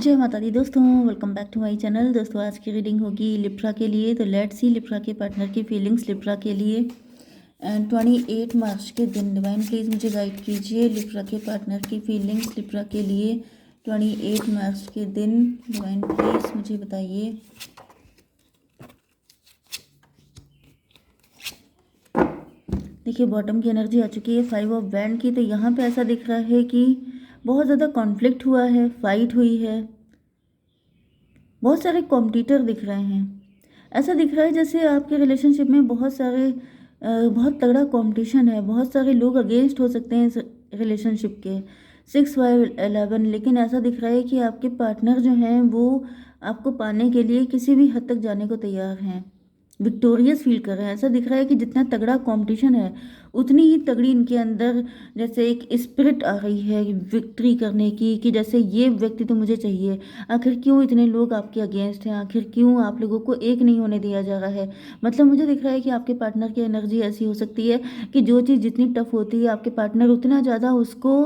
जय माता दी दोस्तों, welcome back to my channel. दोस्तों आज की रीडिंग होगी लिब्रा के लिए। तो लेट्स सी लिब्रा के पार्टनर की फीलिंग्स लिब्रा के लिए एंड 28 मार्च के दिन। डिवाइन प्लीज़ मुझे गाइड कीजिए लिब्रा के पार्टनर की फीलिंग्स लिब्रा के लिए 28 मार्च के दिन। डिवाइन प्लीज़ मुझे बताइए। देखिए बॉटम की एनर्जी आ चुकी है 5 ऑफ बैंड की। तो यहाँ पे ऐसा दिख रहा है कि बहुत ज़्यादा कॉन्फ्लिक्ट हुआ है, फाइट हुई है, बहुत सारे कॉम्पिटिटर दिख रहे हैं। ऐसा दिख रहा है जैसे आपके रिलेशनशिप में बहुत तगड़ा कंपटीशन है, बहुत सारे लोग अगेंस्ट हो सकते हैं इस रिलेशनशिप के। 6 5 11। लेकिन ऐसा दिख रहा है कि आपके पार्टनर जो हैं वो आपको पाने के लिए किसी भी हद तक जाने को तैयार हैं, विक्टोरियस फील कर रहे हैं। ऐसा दिख रहा है कि जितना तगड़ा कंपटीशन है उतनी ही तगड़ी इनके अंदर जैसे एक स्पिरिट आ रही है विक्ट्री करने की, कि जैसे ये व्यक्ति तो मुझे चाहिए। आखिर क्यों इतने लोग आपके अगेंस्ट हैं, आखिर क्यों आप लोगों को एक नहीं होने दिया जा रहा है। मतलब मुझे दिख रहा है कि आपके पार्टनर की एनर्जी ऐसी हो सकती है कि जो चीज़ जितनी टफ होती है आपके पार्टनर उतना ज़्यादा उसको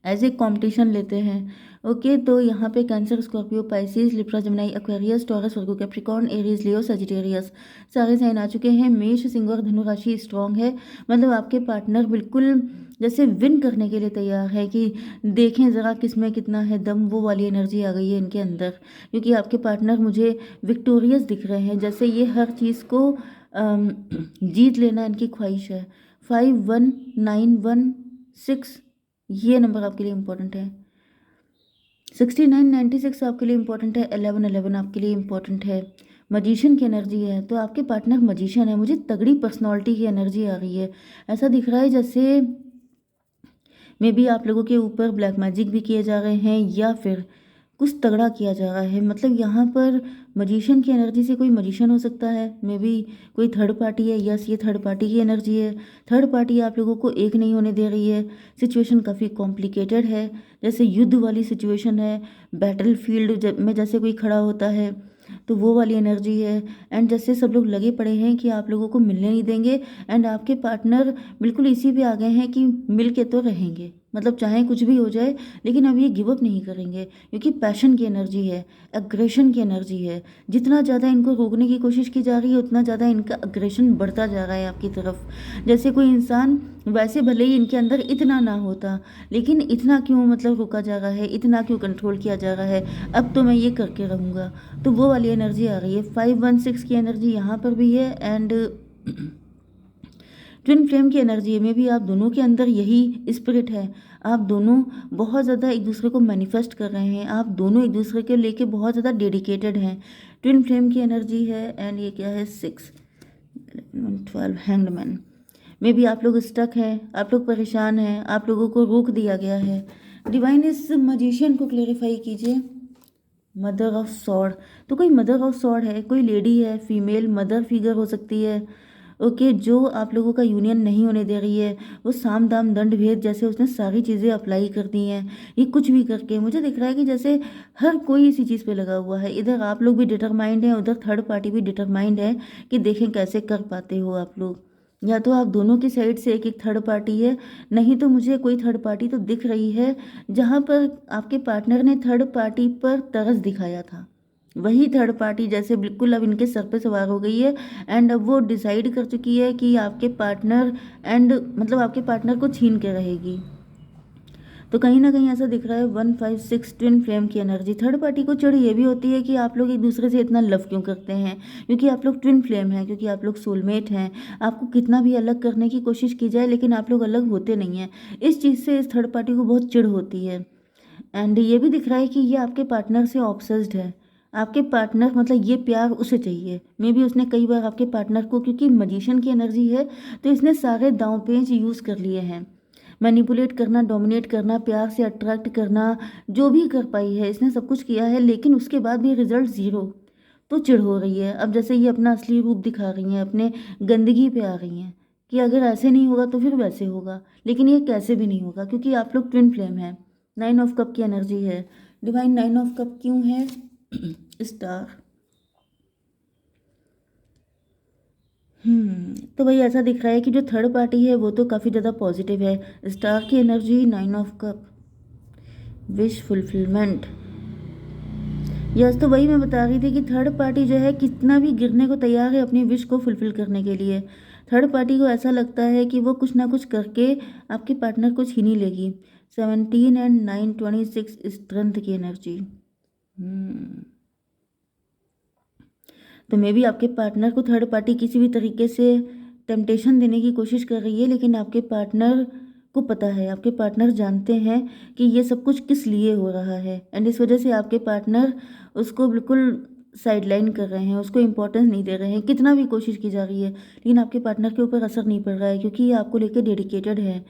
एज ए कॉम्पिटिशन लेते हैं। ओके, तो यहाँ पे cancer, Scorpio, Pisces, Libra, Gemini, Aquarius, Taurus, Virgo, Capricorn, Aries, Leo, Sagittarius सारे साइन आ चुके हैं। मेष, सिंह और धनु राशि स्ट्रॉन्ग है। मतलब आपके पार्टनर बिल्कुल जैसे विन करने के लिए तैयार है कि देखें ज़रा किसमें कितना है दम। वो वाली एनर्जी आ गई है इनके अंदर, क्योंकि आपके पार्टनर मुझे विक्टोरियस दिख रहे हैं, जैसे ये हर चीज़ को जीत लेना इनकी ख्वाहिश है। 5 1 9 1 6 ये नंबर आपके लिए इम्पोर्टेंट है। 69 96 आपके लिए इम्पोर्टेंट है। 11 11 आपके लिए इम्पोर्टेंट है। मजिशियन की एनर्जी है, तो आपके पार्टनर मजिशियन है। मुझे तगड़ी पर्सनालिटी की एनर्जी आ रही है। ऐसा दिख रहा है जैसे मे बी आप लोगों के ऊपर ब्लैक मैजिक भी किए जा रहे हैं या फिर कुछ तगड़ा किया जा रहा है। मतलब यहाँ पर मजिशियन की एनर्जी से कोई मजिशियन हो सकता है, मे बी कोई थर्ड पार्टी है। यस, ये थर्ड पार्टी की एनर्जी है। थर्ड पार्टी आप लोगों को एक नहीं होने दे रही है। सिचुएशन काफ़ी कॉम्प्लिकेटेड है, जैसे युद्ध वाली सिचुएशन है। बैटल फील्ड में जैसे कोई खड़ा होता है तो वो वाली एनर्जी है। एंड जैसे सब लोग लगे पड़े हैं कि आप लोगों को मिलने नहीं देंगे। एंड आपके पार्टनर बिल्कुल इसी पे आ गए हैं कि मिल के तो रहेंगे, मतलब चाहे कुछ भी हो जाए लेकिन अब ये गिव अप नहीं करेंगे, क्योंकि पैशन की एनर्जी है, एग्रेशन की एनर्जी है। जितना ज़्यादा इनको रोकने की कोशिश की जा रही है उतना ज़्यादा इनका अग्रेशन बढ़ता जा रहा है आपकी तरफ। जैसे कोई इंसान वैसे भले ही इनके अंदर इतना ना होता, लेकिन इतना क्यों मतलब रोका जा रहा है, इतना क्यों कंट्रोल किया जा रहा है, अब तो मैं ये करके रहूँगा। तो वो वाली एनर्जी आ रही है। 5 1 6 की एनर्जी यहाँ पर भी है। एंड ट्विन फ्लेम की एनर्जी में भी आप दोनों के अंदर यही स्पिरिट है। आप दोनों बहुत ज़्यादा एक दूसरे को मैनिफेस्ट कर रहे हैं, आप दोनों एक दूसरे के लेके बहुत ज़्यादा डेडिकेटेड हैं। ट्विन फ्लेम की एनर्जी है। एंड ये क्या है, 6 12 हैंग्ड मैन में भी आप लोग स्टक हैं, आप लोग परेशान हैं, आप लोगों को रोक दिया गया है। डिवाइन इस मजिशियन को क्लेरिफाई कीजिए। मदर ऑफ सॉर्ड, तो कोई मदर ऑफ सॉर्ड है, कोई लेडी है, फीमेल मदर फिगर हो सकती है। ओके, जो आप लोगों का यूनियन नहीं होने दे रही है। वो साम दाम दंड भेद जैसे उसने सारी चीज़ें अप्लाई कर दी हैं। ये कुछ भी करके मुझे दिख रहा है कि जैसे हर कोई इसी चीज़ पे लगा हुआ है। इधर आप लोग भी डिटरमाइंड हैं, उधर थर्ड पार्टी भी डिटरमाइंड है कि देखें कैसे कर पाते हो आप लोग। या तो आप दोनों की साइड से एक एक थर्ड पार्टी है, नहीं तो मुझे कोई थर्ड पार्टी तो दिख रही है जहाँ पर आपके पार्टनर ने थर्ड पार्टी पर तरस दिखाया था। वही थर्ड पार्टी जैसे बिल्कुल अब इनके सर पे सवार हो गई है। एंड अब वो डिसाइड कर चुकी है कि आपके पार्टनर एंड मतलब आपके पार्टनर को छीन के रहेगी। तो कहीं ना कहीं ऐसा दिख रहा है 1 5 6 ट्विन फ्लेम की एनर्जी। थर्ड पार्टी को चिढ़ ये भी होती है कि आप लोग एक दूसरे से इतना लव क्यों करते हैं, क्योंकि आप लोग ट्विन फ्लेम हैं, क्योंकि आप लोग सोलमेट हैं। आपको कितना भी अलग करने की कोशिश की जाए लेकिन आप लोग अलग होते नहीं हैं। इस चीज़ से इस थर्ड पार्टी को बहुत चिढ़ होती है। एंड ये भी दिख रहा है कि ये आपके पार्टनर से ऑब्सेस्ड है। आपके पार्टनर मतलब ये प्यार उसे चाहिए। मे बी उसने कई बार आपके पार्टनर को, क्योंकि मजिशियन की एनर्जी है तो इसने सारे दांव पेच यूज़ कर लिए हैं। मैनिपुलेट करना, डोमिनेट करना, प्यार से अट्रैक्ट करना, जो भी कर पाई है इसने सब कुछ किया है, लेकिन उसके बाद भी रिजल्ट ज़ीरो। तो चिढ़ हो रही है। अब जैसे ये अपना असली रूप दिखा रही हैं, अपने गंदगी पे आ रही हैं कि अगर ऐसे नहीं होगा तो फिर वैसे होगा, लेकिन ये कैसे भी नहीं होगा क्योंकि आप लोग ट्विन फ्लेम हैं। 9 ऑफ कप की एनर्जी है। डिवाइन 9 ऑफ कप क्यों है? स्टार। तो भाई ऐसा दिख रहा है कि जो थर्ड पार्टी है वो तो काफ़ी ज़्यादा पॉजिटिव है। स्टार की energy 9 of cup, wish fulfilment. Yes, तो वही मैं बता रही थी कि थर्ड पार्टी जो है कितना भी गिरने को तैयार है अपनी विश को फुलफिल करने के लिए। थर्ड पार्टी को ऐसा लगता है कि वो कुछ ना कुछ करके आपके पार्टनर को छीन ही लेगी। 17 एंड 9 26 स्ट्रेंथ की एनर्जी। तो मे बी आपके पार्टनर को थर्ड पार्टी किसी भी तरीके से टेम्पटेशन देने की कोशिश कर रही है, लेकिन आपके पार्टनर को पता है, आपके पार्टनर जानते हैं कि ये सब कुछ किस लिए हो रहा है, एंड इस वजह से आपके पार्टनर उसको बिल्कुल साइडलाइन कर रहे हैं, उसको इम्पोर्टेंस नहीं दे रहे हैं। कितना भी कोशिश की जा रही है लेकिन आपके पार्टनर के ऊपर असर नहीं पड़ रहा है, क्योंकि ये आपको लेकर डेडिकेटेड है।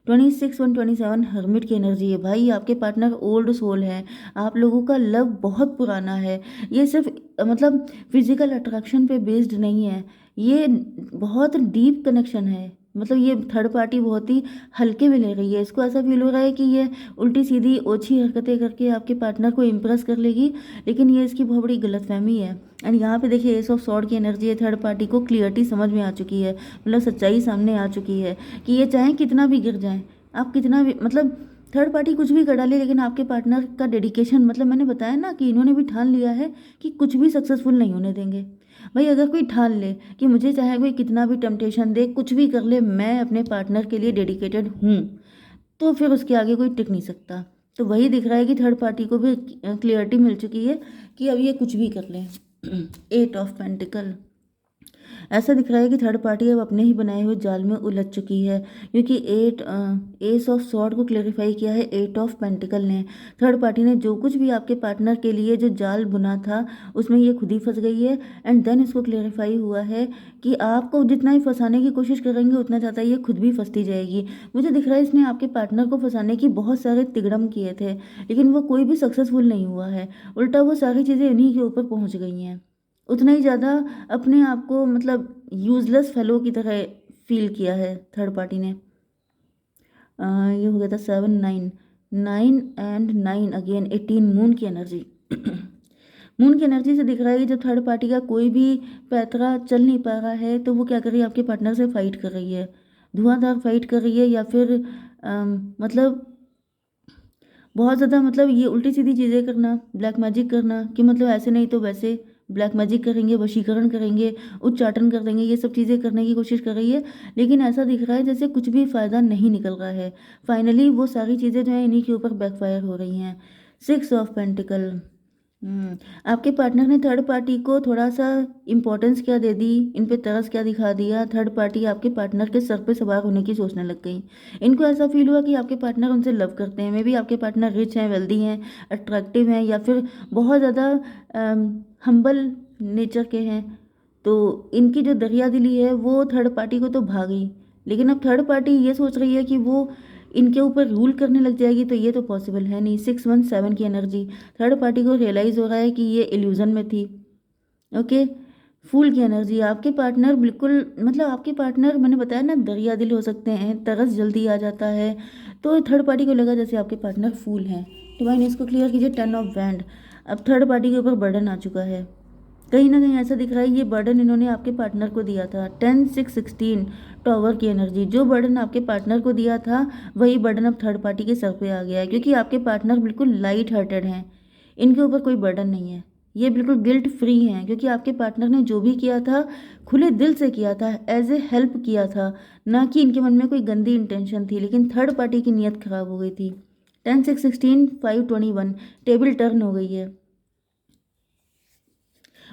26 और 27 हर्मिट की एनर्जी है भाई। आपके पार्टनर ओल्ड सोल है, आप लोगों का लव बहुत पुराना है। ये सिर्फ मतलब फिजिकल अट्रैक्शन पे बेस्ड नहीं है, ये बहुत डीप कनेक्शन है। मतलब ये थर्ड पार्टी बहुत ही हल्के में ले रही है, इसको ऐसा फील हो रहा है कि ये उल्टी सीधी ओछी हरकतें करके आपके पार्टनर को इम्प्रेस कर लेगी, लेकिन ये इसकी बहुत बड़ी गलतफहमी है। एंड यहाँ पे देखिए एस ऑफ सॉर्ड की एनर्जी है। थर्ड पार्टी को क्लियरिटी समझ में आ चुकी है, मतलब सच्चाई सामने आ चुकी है कि ये चाहे कितना भी गिर जाए, आप कितना भी मतलब थर्ड पार्टी कुछ भी कर डाले, लेकिन आपके पार्टनर का डेडिकेशन, मतलब मैंने बताया ना कि इन्होंने भी ठान लिया है कि कुछ भी सक्सेसफुल नहीं होने देंगे। भाई अगर कोई ठान ले कि मुझे चाहे कोई कितना भी टेम्पटेशन दे, कुछ भी कर ले, मैं अपने पार्टनर के लिए डेडिकेटेड हूँ, तो फिर उसके आगे कोई टिक नहीं सकता। तो वही दिख रहा है कि थर्ड पार्टी को भी क्लियरिटी मिल चुकी है कि अब ये कुछ भी कर लें। 8 ऑफ पेंटिकल, ऐसा दिख रहा है कि थर्ड पार्टी अब अपने ही बनाए हुए जाल में उलझ चुकी है, क्योंकि एस ऑफ सॉर्ड को क्लेरिफाई किया है 8 ऑफ पेंटिकल ने। थर्ड पार्टी ने जो कुछ भी आपके पार्टनर के लिए जो जाल बुना था उसमें ये खुद ही फंस गई है, एंड देन इसको क्लेरिफाई हुआ है कि आपको जितना ही फंसाने की कोशिश करेंगे उतना ज़्यादा ये खुद भी फंसती जाएगी। मुझे दिख रहा है इसने आपके पार्टनर को फंसाने की बहुत सारे तिगड़म किए थे, लेकिन वो कोई भी सक्सेसफुल नहीं हुआ है, उल्टा वो सारी चीज़ें इन्हीं के ऊपर पहुँच गई हैं। उतना ही ज़्यादा अपने आप को मतलब यूजलेस फेलो की तरह फील किया है थर्ड पार्टी ने। ये हो गया था 7 9 9 एंड 9 अगेन 18 मून की एनर्जी। मून की एनर्जी से दिख रहा है कि जब थर्ड पार्टी का कोई भी पैतरा चल नहीं पा रहा है तो वो क्या कर रही है, आपके पार्टनर से फाइट कर रही है, धुआंधार फाइट कर रही है, या फिर मतलब बहुत ज़्यादा मतलब ये उल्टी सीधी चीज़ें करना, ब्लैक मैजिक करना कि मतलब ऐसे नहीं तो वैसे ब्लैक मैजिक करेंगे, वशीकरण करेंगे, उच्चाटन कर देंगे, ये सब चीज़ें करने की कोशिश कर रही है, लेकिन ऐसा दिख रहा है जैसे कुछ भी फ़ायदा नहीं निकल रहा है। फाइनली वो सारी चीज़ें जो है इन्हीं के ऊपर बैकफायर हो रही हैं। 6 ऑफ पेंटिकल। आपके पार्टनर ने थर्ड पार्टी को थोड़ा सा इम्पोर्टेंस क्या दे दी, इन पे तरस क्या दिखा दिया, थर्ड पार्टी आपके पार्टनर के सर पे सवार होने की सोचने लग गई। इनको ऐसा फील हुआ कि आपके पार्टनर उनसे लव करते हैं, मे बी आपके पार्टनर रिच हैं, वेल्दी हैं, अट्रैक्टिव हैं, या फिर बहुत ज़्यादा हम्बल नेचर के हैं। तो इनकी जो दरिया दिली है वो थर्ड पार्टी को तो भा गई, लेकिन अब थर्ड पार्टी ये सोच रही है कि वो इनके ऊपर रूल करने लग जाएगी, तो ये तो पॉसिबल है नहीं। 617 की एनर्जी, थर्ड पार्टी को रियलाइज़ हो रहा है कि ये इल्यूज़न में थी। ओके, फूल की एनर्जी, आपके पार्टनर बिल्कुल मतलब आपके पार्टनर मैंने बताया ना दरिया दिल हो सकते हैं, तरस जल्दी आ जाता है, तो थर्ड पार्टी को लगा जैसे आपके पार्टनर फूल हैं। डिवाइन इसको क्लियर कीजिए। 10 ऑफ वैंड, अब थर्ड पार्टी के ऊपर बर्डन आ चुका है, कहीं ना कहीं ऐसा दिख रहा है ये बर्डन इन्होंने आपके पार्टनर को दिया था। 10 6 16 टॉवर की एनर्जी, जो बर्डन आपके पार्टनर को दिया था वही बर्डन अब थर्ड पार्टी के सर पे आ गया है, क्योंकि आपके पार्टनर बिल्कुल लाइट हार्टेड हैं, इनके ऊपर कोई बर्डन नहीं है, ये बिल्कुल गिल्ट फ्री हैं, क्योंकि आपके पार्टनर ने जो भी किया था खुले दिल से किया था, एज ए हेल्प किया था, ना कि इनके मन में कोई गंदी इंटेंशन थी, लेकिन थर्ड पार्टी की नीयत खराब हो गई थी। 10 6 16 5 21 टेबल टर्न हो गई है।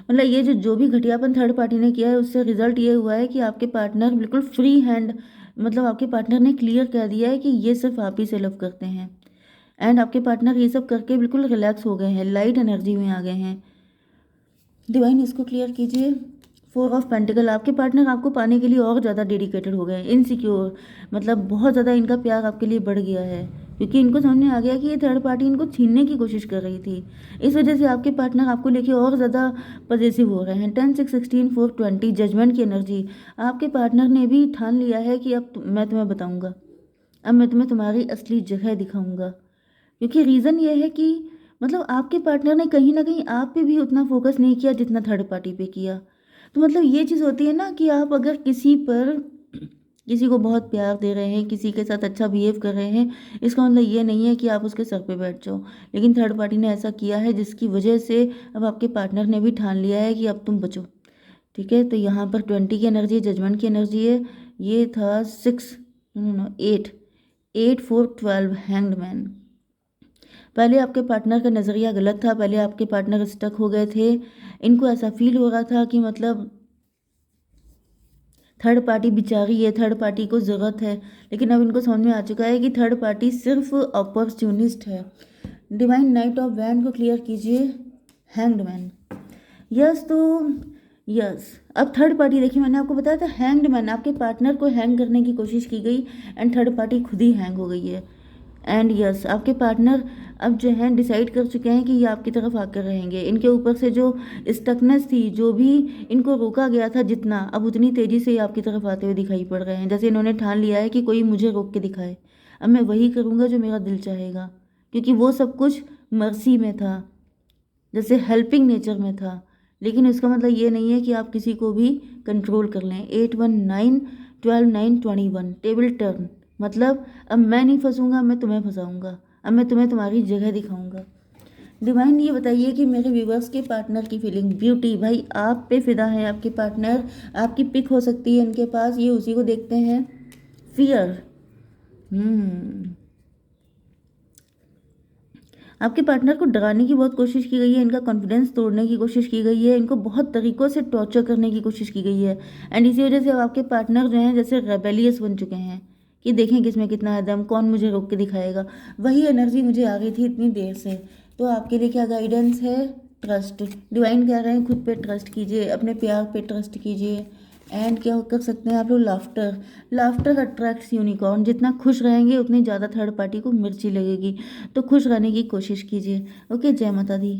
मतलब ये जो भी घटियापन थर्ड पार्टी ने किया है उससे रिजल्ट ये हुआ है कि आपके पार्टनर बिल्कुल फ्री हैंड, मतलब आपके पार्टनर ने क्लियर कह दिया है कि ये सिर्फ आप ही से लव करते हैं, एंड आपके पार्टनर ये सब करके बिल्कुल रिलैक्स हो गए हैं, लाइट एनर्जी में आ गए हैं। डिवाइन इसको क्लियर कीजिए। 4 ऑफ पेंटिकल, आपके पार्टनर आपको पाने के लिए और ज़्यादा डेडिकेटेड हो गए, इनसिक्योर, मतलब बहुत ज़्यादा इनका प्यार आपके लिए बढ़ गया है, क्योंकि इनको समझ में आ गया कि ये थर्ड पार्टी इनको छीनने की कोशिश कर रही थी। इस वजह से आपके पार्टनर आपको लेके और ज़्यादा पॉजेसिव हो रहे हैं। 10 6 16 4 20 जजमेंट की एनर्जी, आपके पार्टनर ने भी ठान लिया है कि अब मैं तुम्हें बताऊँगा, अब मैं तुम्हें तुम्हारी असली जगह दिखाऊँगा, क्योंकि रीज़न ये है कि मतलब आपके पार्टनर ने कहीं ना कहीं आप पे भी उतना फोकस नहीं किया जितना थर्ड पार्टी पे किया। तो मतलब ये चीज़ होती है ना कि आप अगर किसी पर किसी को बहुत प्यार दे रहे हैं, किसी के साथ अच्छा बिहेव कर रहे हैं, इसका मतलब ये नहीं है कि आप उसके सर पे बैठ जाओ। लेकिन थर्ड पार्टी ने ऐसा किया है जिसकी वजह से अब आपके पार्टनर ने भी ठान लिया है कि अब तुम बचो। ठीक है, तो यहाँ पर 20 की एनर्जी है, जजमेंट की एनर्जी है। ये था 6, नो नो 8, 8 4 12 हैंग्ड मैन। पहले आपके पार्टनर का नज़रिया गलत था, पहले आपके पार्टनर स्टक हो गए थे। इनको ऐसा फील हो रहा था कि मतलब थर्ड पार्टी बेचारी है, थर्ड पार्टी को ज़रूरत है। लेकिन अब इनको समझ में आ चुका है कि थर्ड पार्टी सिर्फ अपॉर्चुनिस्ट है। डिवाइन नाइट ऑफ वैंड को क्लियर कीजिए। हैंग्ड मैन, यस तो यस। अब थर्ड पार्टी देखिए, मैंने आपको बताया था हैंग्ड मैन, आपके पार्टनर को हैंग करने की कोशिश की गई एंड थर्ड पार्टी खुद ही हैंग हो गई है। एंड यस, आपके पार्टनर अब जो हैं डिसाइड कर चुके हैं कि ये आपकी तरफ आकर रहेंगे। इनके ऊपर से जो स्टकनेस थी, जो भी इनको रोका गया था जितना, अब उतनी तेज़ी से ये आपकी तरफ आते हुए दिखाई पड़ रहे हैं। जैसे इन्होंने ठान लिया है कि कोई मुझे रोक के दिखाए, अब मैं वही करूँगा जो मेरा दिल चाहेगा, क्योंकि वो सब कुछ मर्सी में था, जैसे हेल्पिंग नेचर में था। लेकिन इसका मतलब ये नहीं है कि आप किसी को भी कंट्रोल कर लें। 8 1 9 12 9 21 टेबल टर्न, मतलब अब मैं नहीं फंसूंगा, मैं तुम्हें फंसाऊंगा, अब मैं तुम्हें तुम्हारी जगह दिखाऊंगा। डिवाइन ये बताइए कि मेरे व्यूवर्स के पार्टनर की फीलिंग। ब्यूटी, भाई आप पे फिदा है आपके पार्टनर, आपकी पिक हो सकती है इनके पास, ये उसी को देखते हैं। फियर, आपके पार्टनर को डराने की बहुत कोशिश की गई है, इनका कॉन्फिडेंस तोड़ने की कोशिश की गई है, इनको बहुत तरीक़ों से टॉर्चर करने की कोशिश की गई है। एंड इसी वजह से अब आपके पार्टनर जो हैं जैसे रेबेलियस बन चुके हैं कि देखें किसमें कितना है दम, कौन मुझे रोक के दिखाएगा। वही एनर्जी मुझे आ गई थी इतनी देर से। तो आपके लिए क्या गाइडेंस है? ट्रस्ट। डिवाइन कह रहे हैं खुद पे ट्रस्ट कीजिए, अपने प्यार पे ट्रस्ट कीजिए। एंड क्या कर सकते हैं आप लोग? Laughter, laughter attracts unicorn. जितना खुश रहेंगे उतनी ज़्यादा थर्ड पार्टी को मिर्ची लगेगी, तो खुश रहने की कोशिश कीजिए। ओके, जय माता दी।